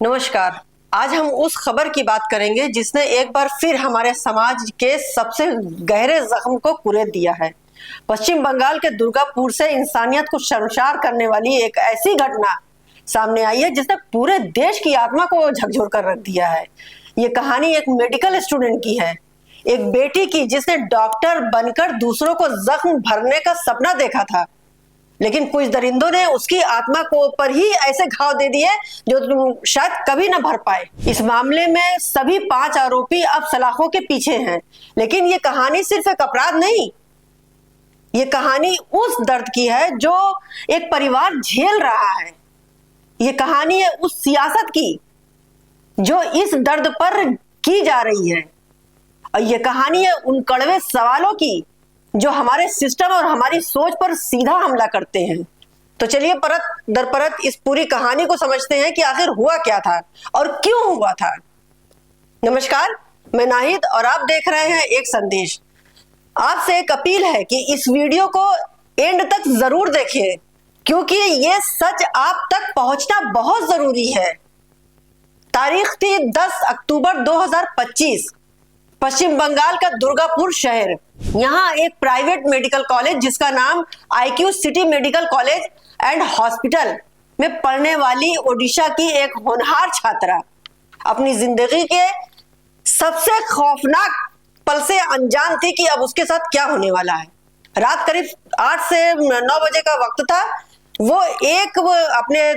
नमस्कार। आज हम उस खबर की बात करेंगे जिसने एक बार फिर हमारे समाज के सबसे गहरे जख्म को कुरेद दिया है। पश्चिम बंगाल के दुर्गापुर से इंसानियत को शर्मसार करने वाली एक ऐसी घटना सामने आई है जिसने पूरे देश की आत्मा को झकझोर कर रख दिया है। ये कहानी एक मेडिकल स्टूडेंट की है, एक बेटी की जिसने डॉक्टर बनकर दूसरों को जख्म भरने का सपना देखा था, लेकिन कुछ दरिंदों ने उसकी आत्मा को पर ही ऐसे घाव दे दिए जो शायद कभी न भर पाए। इस मामले में सभी 5 आरोपी अब सलाखों के पीछे हैं, लेकिन ये कहानी सिर्फ एक अपराध नहीं, ये कहानी उस दर्द की है जो एक परिवार झेल रहा है। ये कहानी है उस सियासत की जो इस दर्द पर की जा रही है, और ये कहानी है उन कड़वे सवालों की जो हमारे सिस्टम और हमारी सोच पर सीधा हमला करते हैं। तो चलिए परत दर परत इस पूरी कहानी को समझते हैं कि आखिर हुआ क्या था और क्यों हुआ था। नमस्कार, मैं नाहिद और आप देख रहे हैं एक संदेश। आपसे एक अपील है कि इस वीडियो को एंड तक जरूर देखें, क्योंकि ये सच आप तक पहुंचना बहुत जरूरी है। तारीख थी 10 अक्टूबर 2025। पश्चिम बंगाल का दुर्गापुर शहर। यहाँ एक प्राइवेट मेडिकल कॉलेज जिसका नाम IQ city medical college and hospital में पढ़ने वाली ओडिशा की एक होनहार छात्रा अपनी जिंदगी के सबसे खौफनाक पल से अनजान थी कि अब उसके साथ क्या होने वाला है। रात करीब 8 से 9 बजे का वक्त था। वो अपने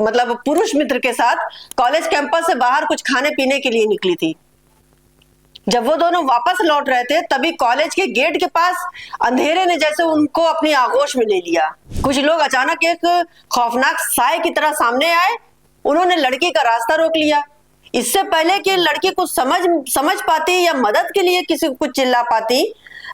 मतलब पुरुष मित्र के साथ कॉलेज कैंपस से बाहर कुछ खाने पीने के लिए निकली थी। जब वो दोनों वापस लौट रहे थे तभी कॉलेज के गेट के पास अंधेरे ने जैसे उनको अपनी आगोश में ले लिया। कुछ लोग अचानक एक खौफनाक साए की तरह सामने आए। उन्होंने लड़की का रास्ता रोक लिया। इससे पहले कि लड़की कुछ समझ पाती या मदद के लिए किसी को कुछ चिल्ला पाती,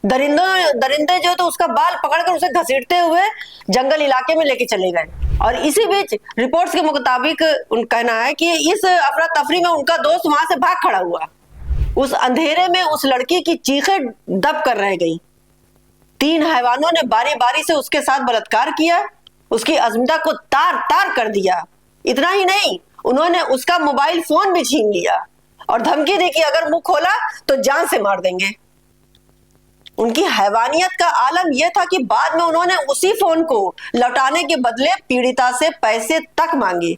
दरिंदे जो तो उसका बाल पकड़कर उसे घसीटते हुए जंगल इलाके में लेके चले गए। और इसी बीच रिपोर्ट्स के मुताबिक कहना है कि इस अफरा तफरी में उनका दोस्त वहां से भाग खड़ा हुआ। उस अंधेरे में उस लड़की की चीखें दब कर रह गई। 3 हैवानों ने बारी बारी से उसके साथ बलात्कार किया, उसकी अज़मता को तार तार कर दिया। इतना ही नहीं, उन्होंने उसका मोबाइल फोन भी छीन लिया और धमकी दी कि अगर मुंह खोला तो जान से मार देंगे। उनकी हैवानियत का आलम यह था कि बाद में उन्होंने उसी फोन को लौटाने के बदले पीड़िता से पैसे तक मांगे।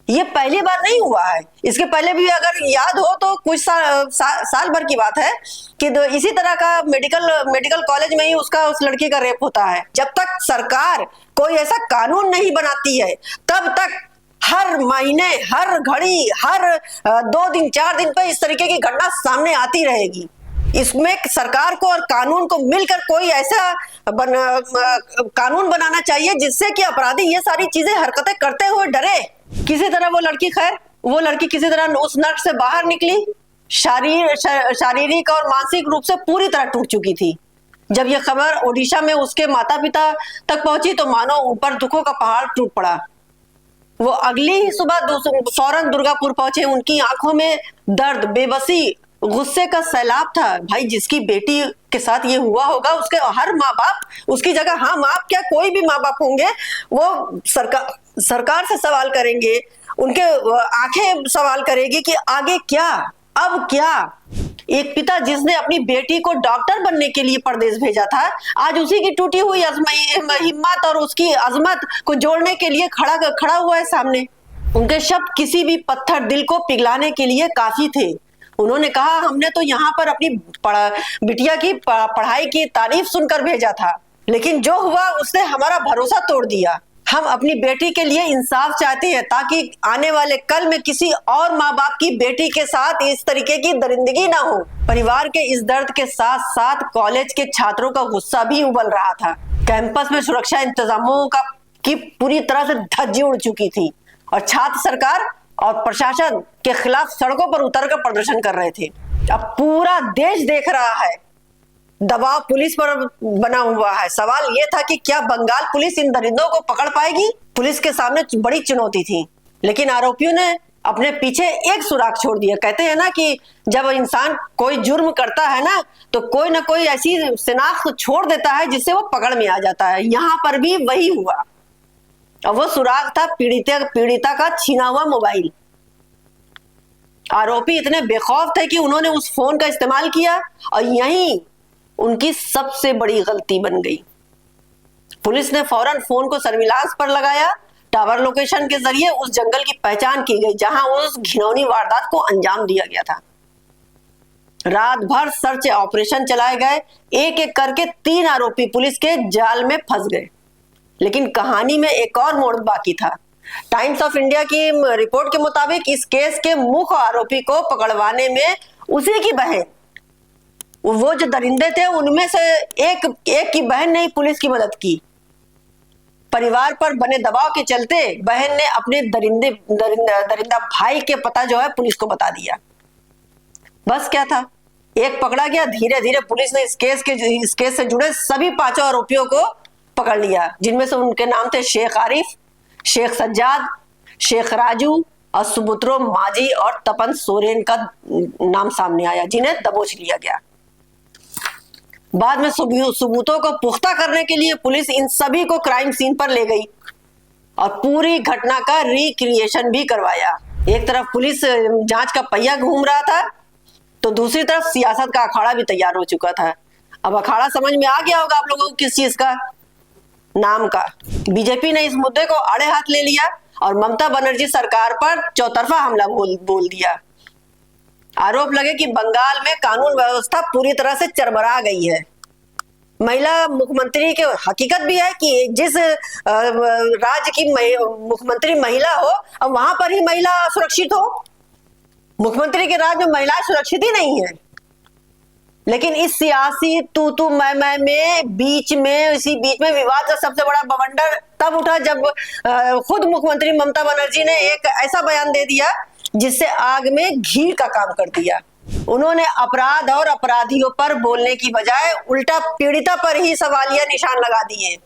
ये पहली बार नहीं हुआ है, इसके पहले भी अगर याद हो तो कुछ साल भर की बात है कि इसी तरह का मेडिकल कॉलेज में ही उस लड़की का रेप होता है। जब तक सरकार कोई ऐसा कानून नहीं बनाती है तब तक हर महीने, हर घड़ी, हर 2 दिन 4 दिन पे इस तरीके की घटना सामने आती रहेगी। इसमें सरकार को और कानून को मिलकर कोई ऐसा कानून बनाना चाहिए जिससे कि अपराधी ये सारी चीजें हरकतें करते हुए डरे। किसी तरह वो लड़की किसी तरह उस नर्क से बाहर निकली। शारीरिक और मानसिक रूप से पूरी तरह टूट चुकी थी। जब यह खबर ओडिशा में उसके माता पिता तक पहुंची तो मानो ऊपर दुखों का पहाड़ टूट पड़ा। वो अगली ही सुबह फौरन दुर्गापुर पहुंचे। उनकी आंखों में दर्द, बेबसी, गुस्से का सैलाब था। भाई, जिसकी बेटी के साथ ये हुआ होगा उसके हर माँ बाप उसकी जगह, हाँ माँ क्या कोई भी माँ बाप होंगे, वो सरकार से सवाल करेंगे, उनके आंखें सवाल करेगी कि आगे क्या, अब क्या। एक पिता जिसने अपनी बेटी को डॉक्टर बनने के लिए परदेश भेजा था, आज उसी की टूटी हुई हिम्मत और उसकी अजमत को जोड़ने के लिए खड़ा हुआ है सामने। उनके शब्द किसी भी पत्थर दिल को पिघलाने के लिए काफी थे। उन्होंने कहा, हमने तो यहाँ पर अपनी बिटिया की पढ़ाई की तारीफ सुनकर भेजा था, लेकिन जो हुआ उसने हमारा भरोसा तोड़ दिया। हम अपनी बेटी के लिए इंसाफ चाहते हैं ताकि आने वाले कल में किसी और माँ बाप की बेटी के साथ इस तरीके की दरिंदगी ना हो। परिवार के इस दर्द के साथ साथ कॉलेज के छात्रों का गुस्सा भी उबल रहा था। कैंपस में सुरक्षा इंतजामों की पूरी तरह से धज्जी उड़ चुकी थी और छात्र सरकार और प्रशासन के खिलाफ सड़कों पर उतरकर प्रदर्शन कर रहे थे। अब पूरा देश देख रहा है, दबाव पुलिस पर बना हुआ है। सवाल यह था कि क्या बंगाल पुलिस इन दरिंदों को पकड़ पाएगी। पुलिस के सामने बड़ी चुनौती थी, लेकिन आरोपियों ने अपने पीछे एक सुराग छोड़ दिया। कहते हैं ना कि जब इंसान कोई जुर्म करता है ना तो कोई ना कोई ऐसी शिनाख्त छोड़ देता है जिससे वो पकड़ में आ जाता है। यहाँ पर भी वही हुआ। और वो सुराग था पीड़िता का छीना हुआ मोबाइल। आरोपी इतने बेखौफ थे कि उन्होंने उस फोन का इस्तेमाल किया और यही उनकी सबसे बड़ी गलती बन गई। पुलिस ने फौरन फोन को सर्विलांस पर लगाया। टावर लोकेशन के जरिए उस जंगल की पहचान की गई जहां उस घिनौनी वारदात को अंजाम दिया गया था। रात भर सर्च ऑपरेशन चलाए गए। एक एक करके 3 आरोपी पुलिस के जाल में फंस गए। लेकिन कहानी में एक और मोड़ बाकी था। टाइम्स ऑफ इंडिया की रिपोर्ट के मुताबिक इस केस के मुख्य आरोपी को पकड़वाने में उसी की बहन, वो जो दरिंदे थे उनमें से एक की बहन ने पुलिस की मदद की। परिवार पर बने दबाव के चलते बहन ने अपने दरिंदा भाई के पता जो है पुलिस को बता दिया। बस क्या था, एक पकड़ा गया। धीरे धीरे पुलिस ने इस केस से जुड़े सभी 5 आरोपियों को पकड़ लिया, जिनमें से उनके नाम थे शेख आरिफ, शेख सज्जाद, शेख राजू और सुबुत्रो माझी और तपन सोरेन का नाम सामने आया, जिन्हें दबोच लिया गया। बाद में सबूतों को पुख्ता करने के लिए पुलिस इन सभी को क्राइम सीन पर ले गई और पूरी घटना का रिक्रिएशन भी करवाया। एक तरफ पुलिस जांच का पहिया घूम रहा था तो दूसरी तरफ सियासत का अखाड़ा भी तैयार हो चुका था। अब अखाड़ा समझ में आ गया होगा आप लोगों को किस चीज का, नाम का। बीजेपी ने इस मुद्दे को आड़े हाथ ले लिया और ममता बनर्जी सरकार पर चौतरफा हमला बोल दिया। आरोप लगे कि बंगाल में कानून व्यवस्था पूरी तरह से चरमरा गई है। महिला मुख्यमंत्री के हकीकत भी है कि जिस राज्य की मुख्यमंत्री महिला हो अब वहां पर ही महिला सुरक्षित हो। मुख्यमंत्री के राज्य में महिलाएं सुरक्षित ही नहीं है। लेकिन इस सियासी तू मैं में इसी बीच में विवाद का सबसे बड़ा बवंडर तब उठा जब खुद मुख्यमंत्री ममता बनर्जी ने एक ऐसा बयान दे दिया जिससे आग में घी का काम कर दिया। उन्होंने अपराध और अपराधियों पर बोलने की बजाय उल्टा पीड़िता पर ही सवालिया निशान लगा दिए।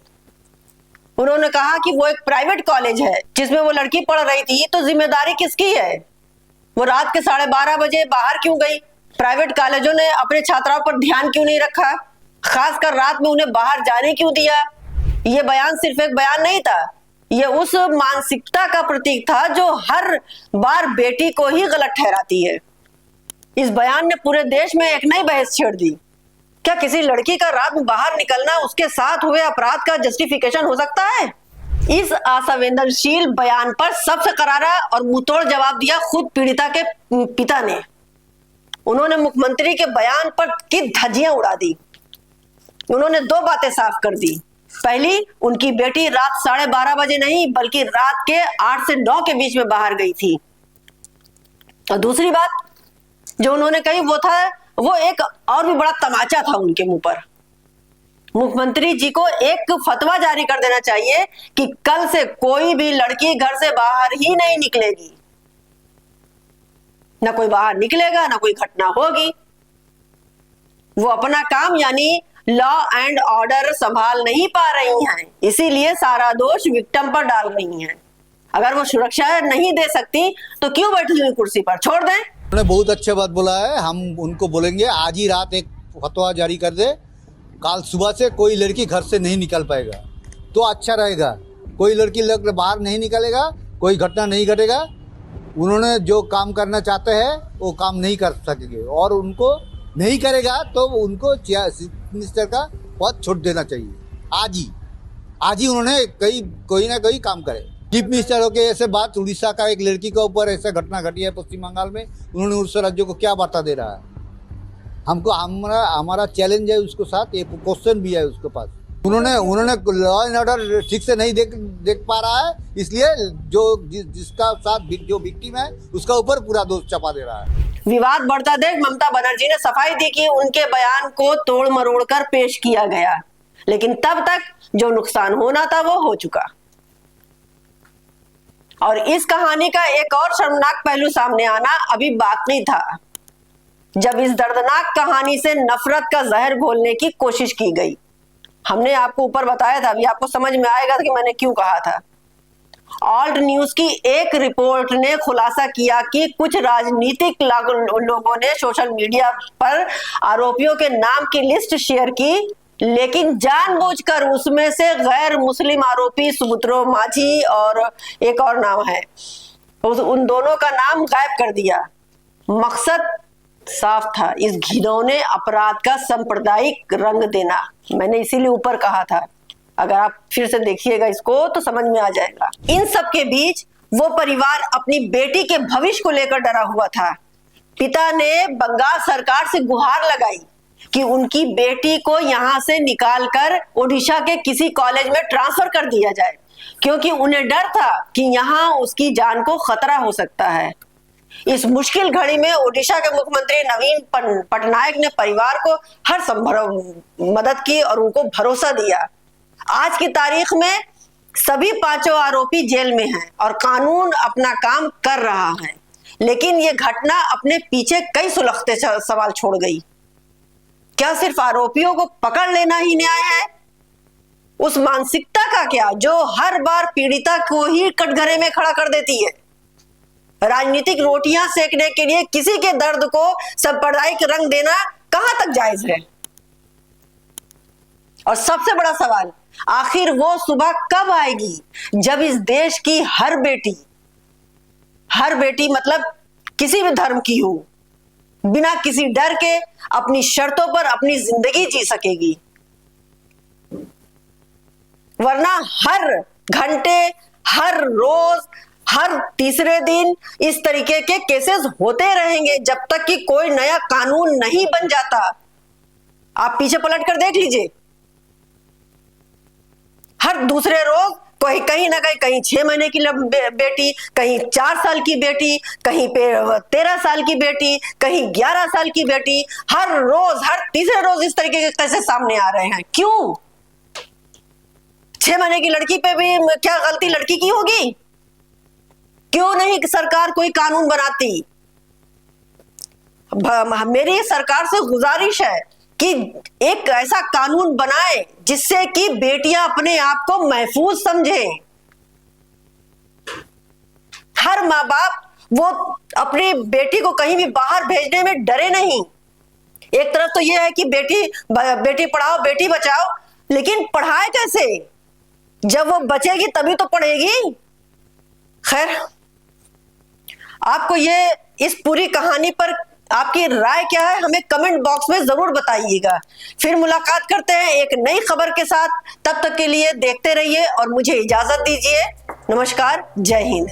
उन्होंने कहा कि वो एक प्राइवेट कॉलेज है जिसमें वो लड़की पढ़ रही थी, तो जिम्मेदारी किसकी है? वो रात के 12:30 बजे बाहर क्यों गई? प्राइवेट कॉलेजों ने अपने छात्राओं पर ध्यान क्यों नहीं रखा? खासकर रात में उन्हें बाहर जाने क्यों दिया? ये बयान सिर्फ एक बयान नहीं था, ये उस मानसिकता का प्रतीक था जो हर बार बेटी को ही गलत ठहराती है। इस बयान ने पूरे देश में एक नई बहस छेड़ दी। क्या किसी लड़की का रात में बाहर निकलना उसके साथ हुए अपराध का जस्टिफिकेशन हो सकता है? इस असंवेदनशील बयान पर सबसे करारा और मुंहतोड़ जवाब दिया खुद पीड़िता के पिता ने। उन्होंने मुख्यमंत्री के बयान पर की धज्जियां उड़ा दी। उन्होंने 2 बातें साफ कर दी। पहली, उनकी बेटी रात 12:30 बजे नहीं बल्कि रात के 8 से 9 के बीच में बाहर गई थी। और दूसरी बात जो उन्होंने कही वो एक और भी बड़ा तमाचा था उनके मुंह पर। मुख्यमंत्री जी को एक फतवा जारी कर देना चाहिए कि कल से कोई भी लड़की घर से बाहर ही नहीं निकलेगी। ना कोई बाहर निकलेगा, ना कोई घटना होगी। वो अपना काम यानी लॉ एंड ऑर्डर संभाल नहीं पा रही हैं, इसीलिए सारा दोष विक्टिम पर डाल रही हैं। अगर वो सुरक्षा नहीं दे सकती तो क्यों बैठी हुई कुर्सी पर, छोड़ दें। उन्होंने बहुत अच्छी बात बोला है। हम उनको बोलेंगे आज ही रात एक फतवा जारी कर दे, कल सुबह से कोई लड़की घर से नहीं निकल पाएगा तो अच्छा रहेगा। कोई लड़की बाहर नहीं निकलेगा, कोई घटना नहीं घटेगा। उन्होंने जो काम करना चाहते हैं वो काम नहीं कर सकेंगे और उनको नहीं करेगा तो उनको चीफ मिनिस्टर का पद छोड़ देना चाहिए। आज ही उन्होंने कोई ना कोई काम करे। चीफ मिनिस्टर होके ऐसे बात, उड़ीसा का एक लड़की के ऊपर ऐसा घटना घटी है पश्चिम बंगाल में, उन्होंने उस राज्यों को क्या वार्ता दे रहा है? हमको हमारा चैलेंज है उसके साथ, ये क्वेश्चन भी है उसके पास। उन्होंने लॉ एंड ऑर्डर ठीक से नहीं देख पा रहा है, इसलिए जिसका साथ जो विक्टिम है उसका ऊपर पूरा दोष चपा दे रहा है। विवाद बढ़ता देख ममता बनर्जी ने सफाई दी कि उनके बयान को तोड़ मरोड़ कर पेश किया गया, लेकिन तब तक जो नुकसान होना था वो हो चुका। और इस कहानी का एक और शर्मनाक पहलू सामने आना अभी बाकी था, जब इस दर्दनाक कहानी से नफरत का जहर घोलने की कोशिश की गई। हमने आपको ऊपर बताया था, अभी आपको समझ में आएगा कि मैंने क्यों कहा था। ऑल्ट न्यूज की एक रिपोर्ट ने खुलासा किया कि कुछ राजनीतिक लोगों ने सोशल मीडिया पर आरोपियों के नाम की लिस्ट शेयर की लेकिन जानबूझकर उसमें से गैर मुस्लिम आरोपी सुब्रतो माझी और एक और नाम है, उन दोनों का नाम गायब कर दिया। मकसद साफ था, इस घिनौने अपराध का सांप्रदायिक रंग देना। मैंने इसीलिए ऊपर कहा था, अगर आप फिर से देखिएगा इसको तो समझ में आ जाएगा। इन सब के बीच वो परिवार अपनी बेटी के भविष्य को लेकर डरा हुआ था। पिता ने बंगाल सरकार से गुहार लगाई कि उनकी बेटी को यहां से निकालकर ओडिशा के किसी कॉलेज में ट्रांसफर कर दिया जाए, क्योंकि उन्हें डर था कि यहां उसकी जान को खतरा हो सकता है। इस मुश्किल घड़ी में ओडिशा के मुख्यमंत्री नवीन पटनायक ने परिवार को हर संभव मदद की और उनको भरोसा दिया। आज की तारीख में सभी पांचों आरोपी जेल में हैं और कानून अपना काम कर रहा है, लेकिन ये घटना अपने पीछे कई सुलगते सवाल छोड़ गई। क्या सिर्फ आरोपियों को पकड़ लेना ही न्याय है? उस मानसिकता का क्या जो हर बार पीड़िता को ही कटघरे में खड़ा कर देती है? राजनीतिक रोटियां सेकने के लिए किसी के दर्द को सांप्रदायिक रंग देना कहां तक जायज है? और सबसे बड़ा सवाल, आखिर वो सुबह कब आएगी जब इस देश की हर बेटी मतलब किसी भी धर्म की हो, बिना किसी डर के अपनी शर्तों पर अपनी जिंदगी जी सकेगी? वरना हर घंटे, हर रोज, हर तीसरे दिन इस तरीके के केसेस होते रहेंगे जब तक कि कोई नया कानून नहीं बन जाता। आप पीछे पलट कर देख लीजिए, हर दूसरे रोज कोई कहीं ना कहीं 6 महीने की बेटी, कहीं 4 साल की बेटी, कहीं पे 13 साल की बेटी, कहीं 11 साल की बेटी, हर रोज, हर तीसरे रोज इस तरीके के केसेस सामने आ रहे हैं। क्यों? 6 महीने की लड़की पे भी क्या गलती लड़की की होगी? क्यों नहीं सरकार कोई कानून बनाती? मेरी सरकार से गुजारिश है कि एक ऐसा कानून बनाए जिससे कि बेटियां अपने आप को महफूज समझें। हर माँ बाप वो अपनी बेटी को कहीं भी बाहर भेजने में डरे नहीं। एक तरफ तो ये है कि बेटी पढ़ाओ बेटी बचाओ, लेकिन पढ़ाए कैसे? जब वो बचेगी तभी तो पढ़ेगी। खैर, आपको ये इस पूरी कहानी पर आपकी राय क्या है, हमें कमेंट बॉक्स में जरूर बताइएगा। फिर मुलाकात करते हैं एक नई खबर के साथ। तब तक के लिए देखते रहिए और मुझे इजाजत दीजिए। नमस्कार, जय हिंद।